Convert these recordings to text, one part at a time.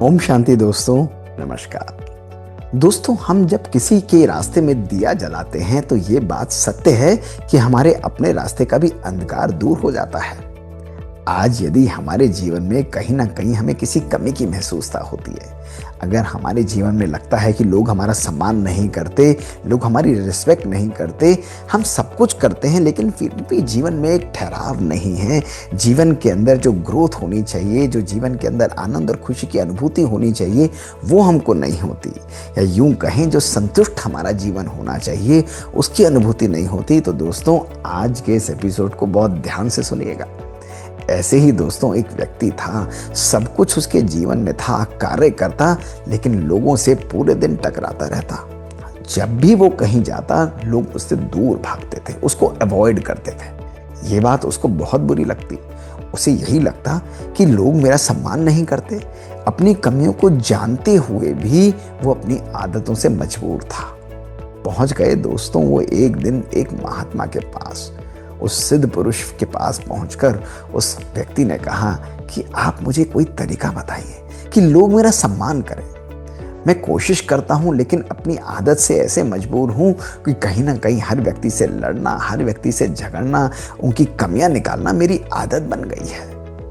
ओम शांति दोस्तों, नमस्कार। दोस्तों, हम जब किसी के रास्ते में दिया जलाते हैं तो ये बात सत्य है कि हमारे अपने रास्ते का भी अंधकार दूर हो जाता है। आज यदि हमारे जीवन में कहीं ना कहीं हमें किसी कमी की महसूसता होती है, अगर हमारे जीवन में लगता है कि लोग हमारा सम्मान नहीं करते, लोग हमारी रिस्पेक्ट नहीं करते, हम सब कुछ करते हैं लेकिन फिर भी जीवन में एक ठहराव नहीं है, जीवन के अंदर जो ग्रोथ होनी चाहिए, जो जीवन के अंदर आनंद और खुशी की अनुभूति होनी चाहिए, वो हमको नहीं होती, या यूं कहें जो संतुष्ट हमारा जीवन होना चाहिए उसकी अनुभूति नहीं होती, तो दोस्तों आज के इस एपिसोड को बहुत ध्यान से सुनिएगा। ऐसे ही दोस्तों एक व्यक्ति था, सब कुछ उसके जीवन में था, कार्य करता लेकिन लोगों से पूरे दिन टकराता रहता। जब भी वो कहीं जाता लोग उससे दूर भागते थे, उसको अवॉइड करते थे। ये बात उसको बहुत बुरी लगती। उसे यही लगता कि लोग मेरा सम्मान नहीं करते। अपनी कमियों को जानते हुए भी वो अपनी आदतों से मजबूर था। पहुंच गए दोस्तों वो एक दिन एक महात्मा के पास। उस सिद्ध पुरुष के पास पहुंचकर उस व्यक्ति ने कहा कि आप मुझे कोई तरीका बताइए कि लोग मेरा सम्मान करें। मैं कोशिश करता हूं लेकिन अपनी आदत से ऐसे मजबूर हूं कि कहीं ना कहीं हर व्यक्ति से लड़ना, हर व्यक्ति से झगड़ना, उनकी कमियां निकालना मेरी आदत बन गई है।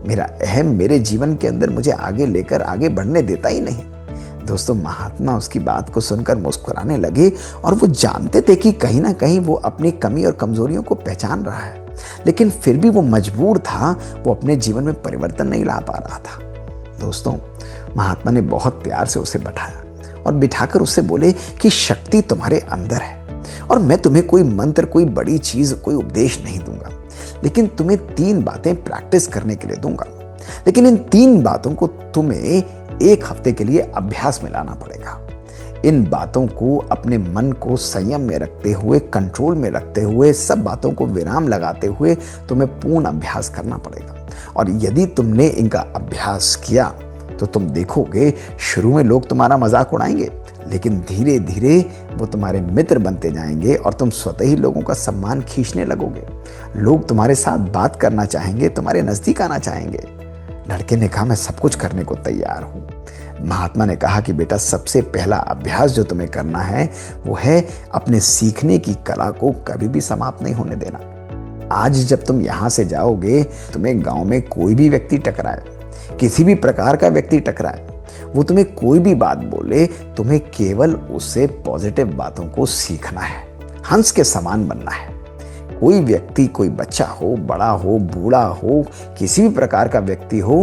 मेरा अहम मेरे जीवन के अंदर मुझे आगे लेकर आगे बढ़ने देता ही नहीं। दोस्तों, महात्मा उसकी बात को सुनकर मुस्कुराने लगे और वो जानते थे कि कहीं ना कहीं वो अपनी कमी और कमजोरियों को पहचान रहा है, लेकिन फिर भी वो मजबूर था, वो अपने जीवन में परिवर्तन नहीं ला पा रहा था। दोस्तों, महात्मा ने बहुत प्यार से उसे बैठाया और बिठाकर उससे बोले कि शक्ति तुम्हारे अंदर है और मैं तुम्हें कोई मंत्र, कोई बड़ी चीज, कोई उपदेश नहीं दूंगा, लेकिन तुम्हें 3 बातें प्रैक्टिस करने के लिए दूंगा। लेकिन इन 3 बातों को तुम्हें 1 हफ्ते के लिए अभ्यास में लाना पड़ेगा। इन बातों को अपने मन को संयम में रखते हुए, कंट्रोल में रखते हुए, सब बातों को विराम लगाते हुए तुम्हें पूर्ण अभ्यास करना पड़ेगा। और यदि तुमने इनका अभ्यास किया तो तुम देखोगे शुरू में लोग तुम्हारा मजाक उड़ाएंगे, लेकिन धीरे धीरे वो तुम्हारे मित्र बनते जाएंगे और तुम स्वतः ही लोगों का सम्मान खींचने लगोगे। लोग तुम्हारे साथ बात करना चाहेंगे, तुम्हारे नजदीक आना चाहेंगे। लड़के ने कहा, मैं सब कुछ करने को तैयार हूं। महात्मा ने कहा कि बेटा, सबसे पहला अभ्यास जो तुम्हें करना है वो है अपने सीखने की कला को कभी भी समाप्त नहीं होने देना। आज जब तुम यहां से जाओगे, तुम्हें गांव में कोई भी व्यक्ति टकराए, किसी भी प्रकार का व्यक्ति टकराए, वो तुम्हें कोई भी बात बोले, तुम्हें केवल उससे पॉजिटिव बातों को सीखना है, हंस के समान बनना है। कोई व्यक्ति, कोई बच्चा हो, बड़ा हो, बूढ़ा हो, किसी भी प्रकार का व्यक्ति हो,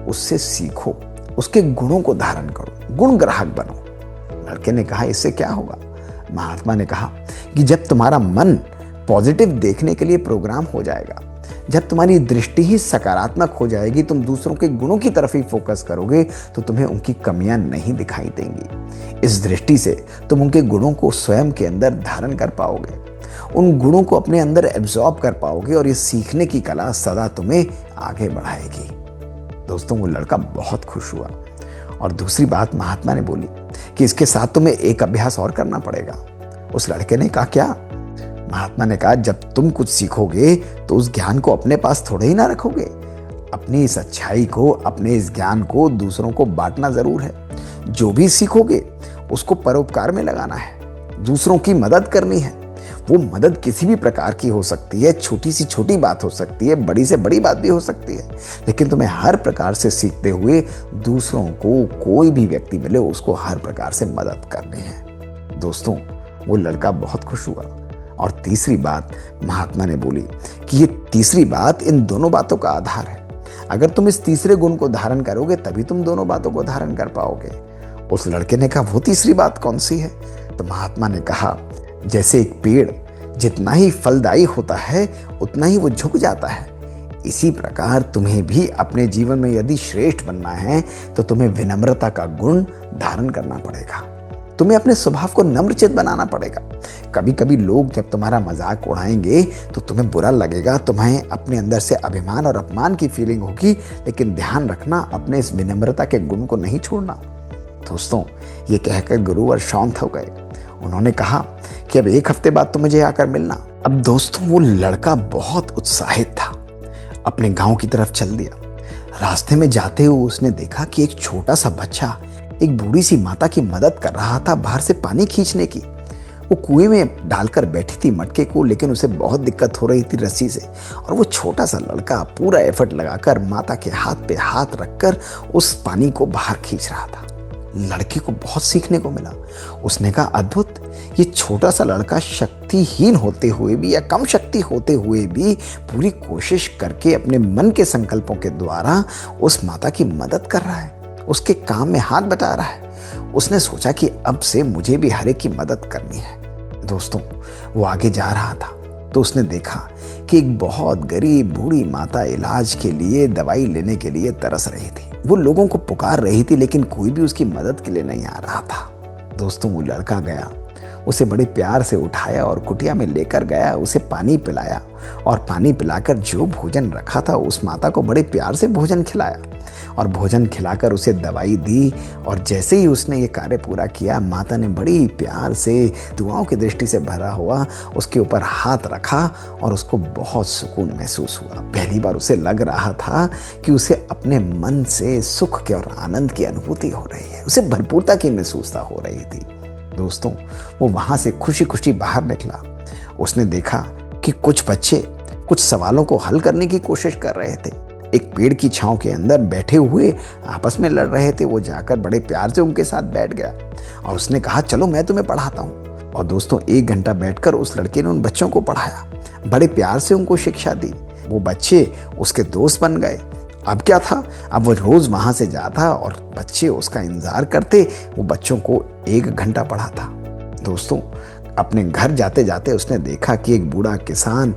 उससे सीखो, उसके गुणों को धारण करो, गुण ग्राहक बनो। लड़के ने कहा, इससे क्या होगा? महात्मा ने कहा कि जब तुम्हारा मन पॉजिटिव देखने के लिए प्रोग्राम हो जाएगा, जब तुम्हारी दृष्टि ही सकारात्मक हो जाएगी, तुम दूसरों के गुणों की तरफ ही फोकस करोगे तो तुम्हें उनकी कमियां नहीं दिखाई देंगी। इस दृष्टि से तुम उनके गुणों को स्वयं के अंदर धारण कर पाओगे, उन गुणों को अपने अंदर एब्जॉर्ब कर पाओगे और ये सीखने की कला सदा तुम्हें आगे बढ़ाएगी। दोस्तों, वो लड़का बहुत खुश हुआ। और दूसरी बात महात्मा ने बोली कि इसके साथ तुम्हें एक अभ्यास और करना पड़ेगा। उस लड़के ने कहा, क्या? महात्मा ने कहा, जब तुम कुछ सीखोगे तो उस ज्ञान को अपने पास थोड़े ही ना रखोगे। अपनी इस अच्छाई को, अपने इस ज्ञान को दूसरों को बांटना जरूर है। जो भी सीखोगे उसको परोपकार में लगाना है, दूसरों की मदद करनी है। वो मदद किसी भी प्रकार की हो सकती है, छोटी से छोटी बात हो सकती है, बड़ी से बड़ी बात भी हो सकती है, लेकिन तुम्हें हर प्रकार से सीखते हुए दूसरों को, कोई भी व्यक्ति मिले उसको हर प्रकार से मदद करनी है। दोस्तों, वो लड़का बहुत खुश हुआ। और तीसरी बात महात्मा ने बोली कि ये तीसरी बात इन दोनों बातों का आधार है। अगर तुम इस तीसरे गुण को धारण करोगे तभी तुम दोनों बातों को धारण कर पाओगे। उस लड़के ने कहा, वो तीसरी बात कौन सी है? तो महात्मा ने कहा, जैसे एक पेड़ जितना ही फलदायी होता है उतना ही वो झुक जाता है, इसी प्रकार तुम्हें भी अपने जीवन में यदि श्रेष्ठ बनना है तो तुम्हें विनम्रता का गुण धारण करना पड़ेगा। तुम्हें अपने स्वभाव को नम्रचित बनाना पड़ेगा। कभी कभी लोग जब तुम्हारा मजाक उड़ाएंगे तो तुम्हें बुरा लगेगा, तुम्हें अपने अंदर से अभिमान और अपमान की फीलिंग होगी, लेकिन ध्यान रखना, अपने इस विनम्रता के गुण को नहीं छोड़ना। दोस्तों, ये कहकर गुरुवर शांत हो गए। उन्होंने कहा कि अब 1 हफ्ते बाद तो मुझे आकर मिलना। अब दोस्तों, वो लड़का बहुत उत्साहित था, अपने गांव की तरफ चल दिया। रास्ते में जाते हुए उसने देखा कि एक छोटा सा बच्चा एक बूढ़ी सी माता की मदद कर रहा था बाहर से पानी खींचने की। वो कुएं में डालकर बैठी थी मटके को, लेकिन उसे बहुत दिक्कत हो रही थी रस्सी से। और वो छोटा सा लड़का पूरा एफर्ट लगाकर माता के हाथ पे हाथ रखकर उस पानी को बाहर खींच रहा था। लड़के को बहुत सीखने को मिला। उसने कहा, अद्भुत, ये छोटा सा लड़का शक्तिहीन होते हुए भी या कम शक्ति होते हुए भी पूरी कोशिश करके अपने मन के संकल्पों के द्वारा उस माता की मदद कर रहा है, उसके काम में हाथ बटा रहा है। उसने सोचा कि अब से मुझे भी हर एक की मदद करनी है। दोस्तों, वो आगे जा रहा था तो उसने देखा कि एक बहुत गरीब बूढ़ी माता इलाज के लिए दवाई लेने के लिए तरस रही थी। वो लोगों को पुकार रही थी, लेकिन कोई भी उसकी मदद के लिए नहीं आ रहा था। दोस्तों, वो लड़का गया, उसे बड़े प्यार से उठाया और कुटिया में लेकर गया, उसे पानी पिलाया और पानी पिलाकर जो भोजन रखा था उस माता को बड़े प्यार से भोजन खिलाया और भोजन खिलाकर उसे दवाई दी। और जैसे ही उसने ये कार्य पूरा किया, माता ने बड़ी प्यार से दुआओं की दृष्टि से भरा हुआ उसके ऊपर हाथ रखा और उसको बहुत सुकून महसूस हुआ। पहली बार उसे लग रहा था कि उसे अपने मन से सुख के और आनंद की अनुभूति हो रही है, उसे भरपूरता की महसूसता हो रही थी। दोस्तों, वो वहां से खुशी खुशी बाहर निकला। उसने देखा कि कुछ बच्चे कुछ सवालों को हल करने की कोशिश कर रहे थे। एक पेड़ की छांव के अंदर बैठे हुए आपस में लड़ रहे थे। वो जाकर बड़े प्यार से उनके साथ बैठ गया और उसने कहा, चलो मैं तुम्हें पढ़ाता हूँ। और दोस्तों, 1 घंटा बैठकर उस लड़के ने उन बच्चों को पढ़ाया, बड़े प्यार से उनको शिक्षा दी। वो बच्चे उसके दोस्त बन गए। अब क्या था, अब वो रोज वहां से जाता और बच्चे उसका इंतजार करते। वो बच्चों को 1 घंटा पढ़ाता। दोस्तों, अपने घर जाते जाते उसने देखा कि एक बूढ़ा किसान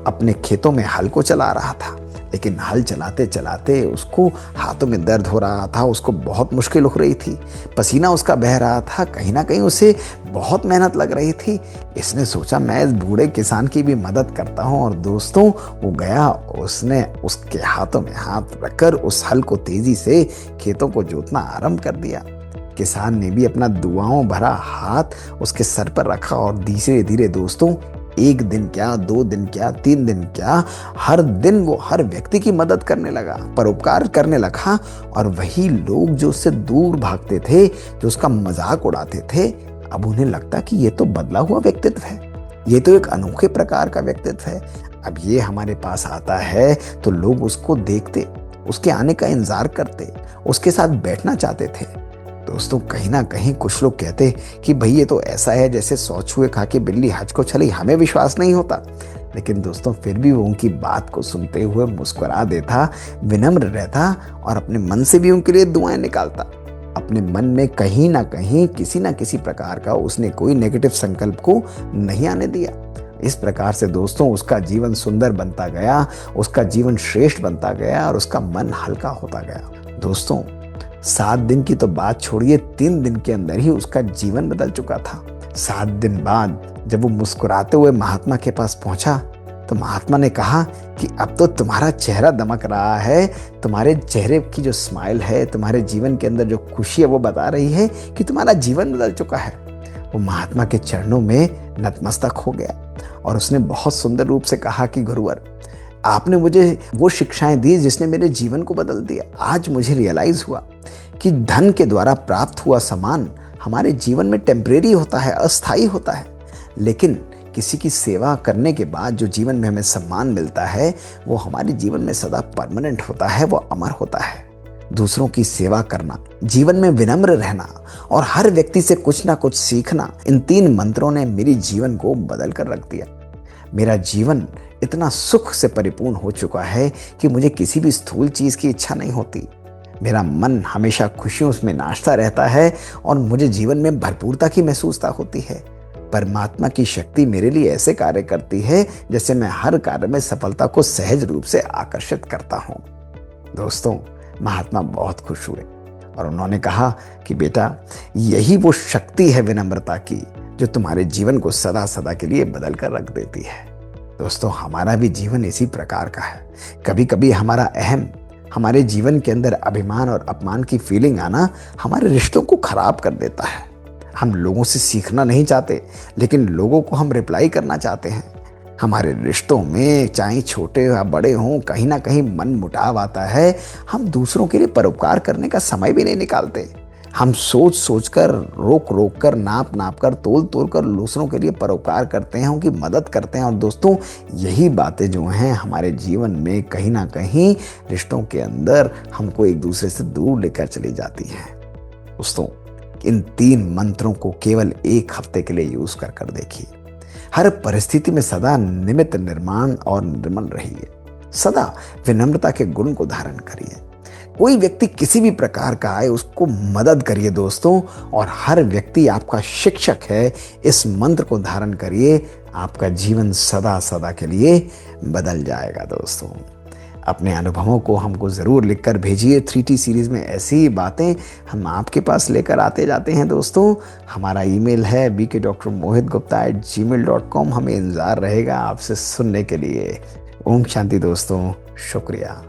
अपने खेतों में हल को चला रहा था, लेकिन हल चलाते चलाते उसको हाथों में दर्द हो रहा था, उसको बहुत मुश्किल हो रही थी, पसीना उसका बह रहा था, कहीं ना कहीं उसे बहुत मेहनत लग रही थी। इसने सोचा, मैं इस बूढ़े किसान की भी मदद करता हूँ। और दोस्तों, वो गया, उसने उसके हाथों में हाथ रखकर उस हल को तेजी से खेतों को जोतना आरंभ कर दिया। किसान ने भी अपना दुआओं भरा हाथ उसके सर पर रखा और धीरे धीरे दोस्तों, 1 दिन क्या, 2 दिन क्या, 3 दिन क्या, हर दिन वो हर व्यक्ति की मदद करने लगा, परोपकार करने लगा। और वही लोग जो उससे दूर भागते थे, जो उसका मजाक उड़ाते थे, अब उन्हें लगता कि ये तो बदला हुआ व्यक्तित्व है, ये तो एक अनोखे प्रकार का व्यक्तित्व है। अब ये हमारे पास आता है तो लोग उसको देखते, उसके आने का इंतजार करते, उसके साथ बैठना चाहते थे। दोस्तों, कहीं ना कहीं कुछ लोग कहते कि भाई ये तो ऐसा है जैसे 100 चूहे खा के बिल्ली हज को चली, हमें विश्वास नहीं होता। लेकिन दोस्तों, फिर भी वो उनकी बात को सुनते हुए मुस्कुरा देता, विनम्र रहता और अपने मन से भी उनके लिए दुआएं निकालता। अपने मन में कहीं ना कहीं किसी ना किसी प्रकार का उसने कोई नेगेटिव संकल्प को नहीं आने दिया। इस प्रकार से दोस्तों, उसका जीवन सुंदर बनता गया, उसका जीवन श्रेष्ठ बनता गया और उसका मन हल्का होता गया। दोस्तों, 7 दिन की तो बात छोड़िए, 3 दिन के अंदर ही उसका जीवन बदल चुका था। 7 दिन बाद जब वो मुस्कुराते हुए महात्मा के पास पहुंचा तो महात्मा ने कहा कि अब तो तुम्हारा चेहरा दमक रहा है, तुम्हारे चेहरे की जो स्माइल है, तुम्हारे जीवन के अंदर जो खुशी है, वो बता रही है कि तुम्हारा जीवन बदल चुका है। वो महात्मा के चरणों में नतमस्तक हो गया और उसने बहुत सुंदर रूप से कहा कि गुरुवर, आपने मुझे वो शिक्षाएं दी जिसने मेरे जीवन को बदल दिया। आज मुझे रियलाइज हुआ कि धन के द्वारा प्राप्त हुआ सामान हमारे जीवन में टेम्परेरी होता है, अस्थायी होता है, लेकिन किसी की सेवा करने के बाद जो जीवन में हमें सम्मान मिलता है, वो हमारे जीवन में सदा परमानेंट होता है, वो अमर होता है। दूसरों की सेवा करना, जीवन में विनम्र रहना और हर व्यक्ति से कुछ ना कुछ सीखना, इन 3 मंत्रों ने मेरे जीवन को बदल कर रख दिया। मेरा जीवन इतना सुख से परिपूर्ण हो चुका है कि मुझे किसी भी स्थूल चीज की इच्छा नहीं होती। मेरा मन हमेशा खुशियों में नाचता रहता है और मुझे जीवन में भरपूरता की महसूसता होती है। परमात्मा की शक्ति मेरे लिए ऐसे कार्य करती है जैसे मैं हर कार्य में सफलता को सहज रूप से आकर्षित करता हूँ। दोस्तों, महात्मा बहुत खुश हुए और उन्होंने कहा कि बेटा, यही वो शक्ति है विनम्रता की जो तुम्हारे जीवन को सदा सदा के लिए बदल कर रख देती है। दोस्तों, हमारा भी जीवन इसी प्रकार का है। कभी कभी हमारा अहम, हमारे जीवन के अंदर अभिमान और अपमान की फीलिंग आना हमारे रिश्तों को खराब कर देता है। हम लोगों से सीखना नहीं चाहते, लेकिन लोगों को हम रिप्लाई करना चाहते हैं। हमारे रिश्तों में चाहे छोटे या बड़े हों, कहीं ना कहीं मन मुटाव आता है। हम दूसरों के लिए परोपकार करने का समय भी नहीं निकालते। हम सोच सोच कर, रोक रोक कर, नाप नाप कर, तोल तोल कर दूसरों के लिए परोपकार करते हैं, उनकी मदद करते हैं। और दोस्तों, यही बातें जो हैं हमारे जीवन में कहीं ना कहीं रिश्तों के अंदर हमको एक दूसरे से दूर लेकर चली जाती हैं। दोस्तों, इन 3 मंत्रों को केवल 1 हफ्ते के लिए यूज कर देखिए। हर परिस्थिति में सदा निमित्त निर्माण और निर्मल रहिए। सदा विनम्रता के गुण को धारण करिए। कोई व्यक्ति किसी भी प्रकार का आए, उसको मदद करिए दोस्तों। और हर व्यक्ति आपका शिक्षक है, इस मंत्र को धारण करिए। आपका जीवन सदा सदा के लिए बदल जाएगा। दोस्तों, अपने अनुभवों को हमको ज़रूर लिखकर भेजिए। 3T सीरीज़ में ऐसी ही बातें हम आपके पास लेकर आते जाते हैं। दोस्तों, हमारा ईमेल है bkdrmohitgupta@gmail.com। हमें इंतज़ार रहेगा आपसे सुनने के लिए। ओम शांति दोस्तों, शुक्रिया।